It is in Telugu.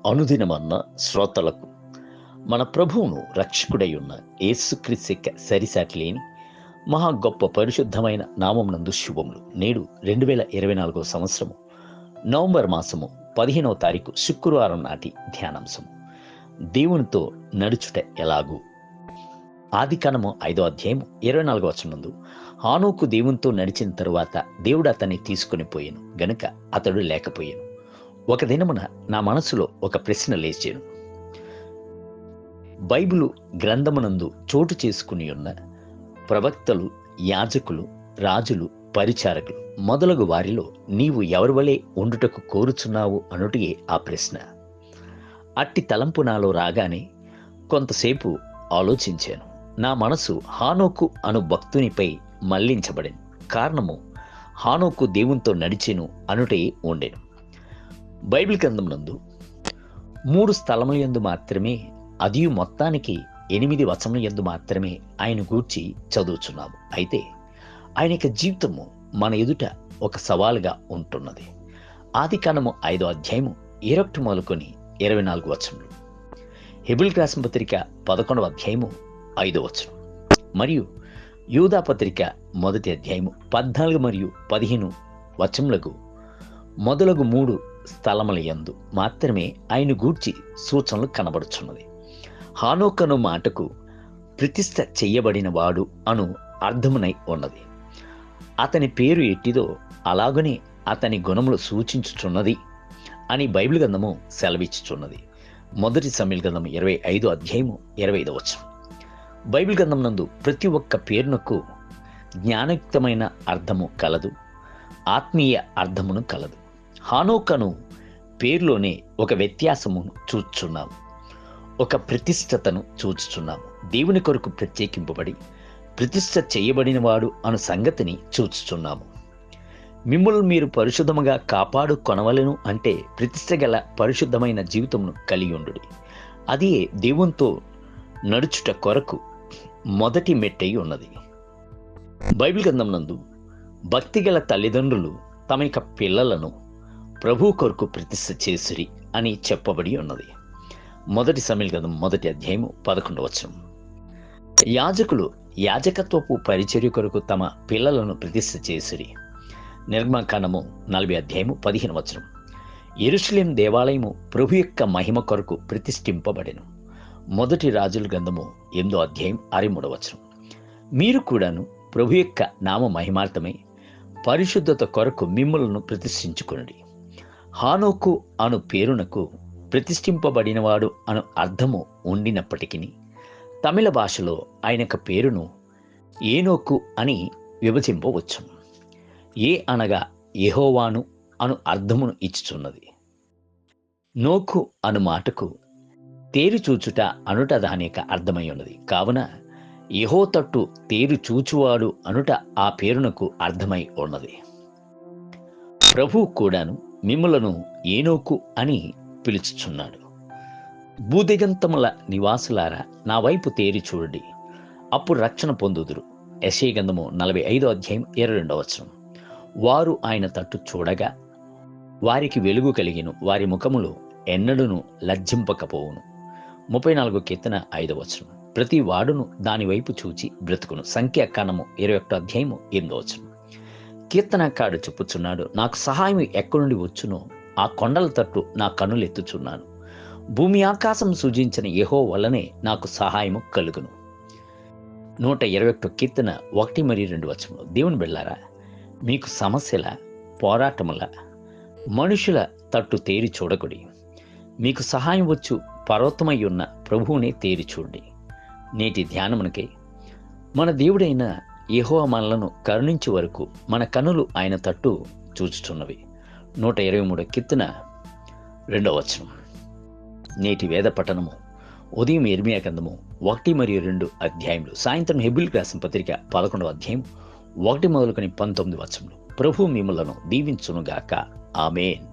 అనుదినమన్న శ్రోతలకు మన ప్రభువును రక్షకుడై ఉన్న యేసుక్రీస్తు సరిసాటి లేని మహా గొప్ప పరిశుద్ధమైన నామమునందు శుభములు. నేడు 2024 సంవత్సరము నవంబర్ మాసము 15వ తారీఖు శుక్రవారం నాటి ధ్యానాంశము, దేవునితో నడుచుట ఎలాగూ. ఆదికాండము 5వ అధ్యాయము 24వ వచనమందు, హానోకు దేవునితో నడిచిన తరువాత దేవుడు అతన్ని తీసుకుని పోయాను గనుక అతడు లేకపోయాను. ఒక దినమున నా మనసులో ఒక ప్రశ్న లేచాను. బైబిలు గ్రంథమునందు చోటు చేసుకుని ఉన్న ప్రవక్తలు, యాజకులు, రాజులు, పరిచారకులు మొదలగు వారిలో నీవు ఎవరి వలె ఉండుటకు కోరుచున్నావు అనుటే ఆ ప్రశ్న. అట్టి తలంపు నాలో రాగానే కొంతసేపు ఆలోచించాను. నా మనసు హానోకు అను భక్తునిపై మళ్లించబడింది. కారణము, హానోకు దేవునితో నడిచెను అనుటే ఉండెను. బైబిల్ గ్రంథమునందు 3 స్థలముల యందు మాత్రమే, అది మొత్తానికి 8 వచనముల యందు మాత్రమే ఆయన గూర్చి చదువుచున్నాము. అయితే ఆయన యొక్క జీవితము మన ఎదుట ఒక సవాలుగా ఉంటున్నది. ఆదికాండము 5వ అధ్యాయము 21 మొదలుకొని 24 వచనములు, హెబ్రీయులకు రాసిన పత్రిక 11వ అధ్యాయము 5వ వచనం, మరియు యూదా పత్రిక 1వ అధ్యాయము 14 మరియు 15 వచనములకు మొదలగు 3 స్థలముల యందు మాత్రమే ఆయన గూర్చి సూచనలు కనబడుచున్నది. హానోక్ అను మాటకు ప్రతిష్ఠ చెయ్యబడిన వాడు అను అర్థమునై ఉన్నది. అతని పేరు ఎట్టిదో అలాగనే అతని గుణములు సూచించుచున్నది అని బైబిల్ గ్రంథము సెలవిచ్చుచున్నది. 1 సమూయేలు గ్రంథము 25వ అధ్యాయము 25వ వచనం. బైబిల్ గ్రంథం నందు ప్రతి ఒక్క పేరునకు జ్ఞానయుక్తమైన అర్థము కలదు, ఆత్మీయ అర్థమును కలదు. హానోక్ అను పేరులోనే ఒక వ్యత్యాసమును చూచుచున్నాము, ఒక ప్రతిష్టతను చూచుచున్నాము. దేవుని కొరకు ప్రత్యేకింపబడి ప్రతిష్ఠ చేయబడిన వాడు అను సంగతిని చూచుచున్నాము. మిమ్మల్ని మీరు పరిశుద్ధముగా కాపాడు కొనవలెను అంటే ప్రతిష్ఠ గల పరిశుద్ధమైన జీవితమును కలిగి ఉండుడి. అది దేవునితో నడుచుట కొరకు మొదటి మెట్టై ఉన్నది. బైబిల్ గ్రంథం నందు భక్తిగల తల్లిదండ్రులు తమ యొక్క పిల్లలను ప్రభు కొరకు ప్రతిష్ఠ చేసిరి అని చెప్పబడి ఉన్నది. 1 సమూయేలు గ్రంథం 1వ అధ్యాయము 11వ వచనం. యాజకులు యాజకత్వపు పరిచర్య కొరకు తమ పిల్లలను ప్రతిష్ఠ చేసిరి. నిర్గమకాండము 40వ అధ్యాయము 15వ వచనం. యెరూషలేము దేవాలయము ప్రభు యొక్క మహిమ కొరకు ప్రతిష్ఠింపబడెను. 1 రాజుల గ్రంథము 8వ అధ్యాయం 63వ వచనం. మీరు కూడాను ప్రభు యొక్క నామ మహిమార్థమై పరిశుద్ధత కొరకు మిమ్ములను ప్రతిష్ఠించుకొనుడి. హానోకు అను పేరునకు ప్రతిష్ఠింపబడినవాడు అను అర్థము ఉండినప్పటికీ తమిళ భాషలో ఆయన యొక్క పేరును ఏనోకు అని విభజింపవచ్చు. ఏ అనగా యెహోవాను అను అర్థమును ఇచ్చుచున్నది. నోకు అను మాటకు తేరు చూచుట అనుట దాని యొక్క అర్థమై ఉన్నది. కావున యెహో తట్టు తేరు చూచువాడు అనుట ఆ పేరునకు అర్థమై ఉన్నది. ప్రభువు కూడాను మిమ్ములను ఏనోకు అని పిలుచుచున్నాడు. భూదిగంతముల నివాసులారా, నా వైపు తేరి చూడండి, అప్పుడు రక్షణ పొందుదురు. యెషయా గ్రంథము 45వ అధ్యాయం 22వ వచనం. వారు ఆయన తట్టు చూడగా వారికి వెలుగు కలిగిను, వారి ముఖములు ఎన్నడూను లజ్జింపకపోవును. 34వ కీర్తన 5వ వచనం. ప్రతి వాడును దాని వైపు చూచి బ్రతుకును. సంఖ్యాకాండము 21వ అధ్యాయము 8వ వచనం. కీర్తనకారుడు చెప్పుచున్నాడు, నాకు సహాయం ఎక్కడి నుండి వచ్చునో ఆ కొండల తట్టు నా కన్నులు ఎత్తుచున్నాను. భూమి ఆకాశం సృజించిన యెహోవా వల్లనే నాకు సహాయము కలుగును. 121వ కీర్తన 1 మరియు 2 వచనములు. దేవుని బిడ్డలారా, మీకు సమస్యల, పోరాటముల, మనుషుల తట్టు తేరి చూడకుడి. మీకు సహాయం వచ్చు పర్వతమై ఉన్న ప్రభువునే తేరి చూడండి. నేటి ధ్యానమునకై మన దేవుడైన యెహోవా మనలను కరుణించే వరకు మన కన్నులు ఆయన తట్టు చూచుచున్నవి. 123వ కీర్తన 2వ వచనం. నేటి వేద పఠనము ఉదయం ఇర్మియా గ్రంథము 1 మరియు 2 అధ్యాయములు, సాయంత్రం హెబ్రీయులకు రాసిన పత్రిక 11వ అధ్యాయం 1 మొదలుకొని 19 వచనములు. ప్రభు మిమ్ములను దీవించునుగాక. ఆమేన్.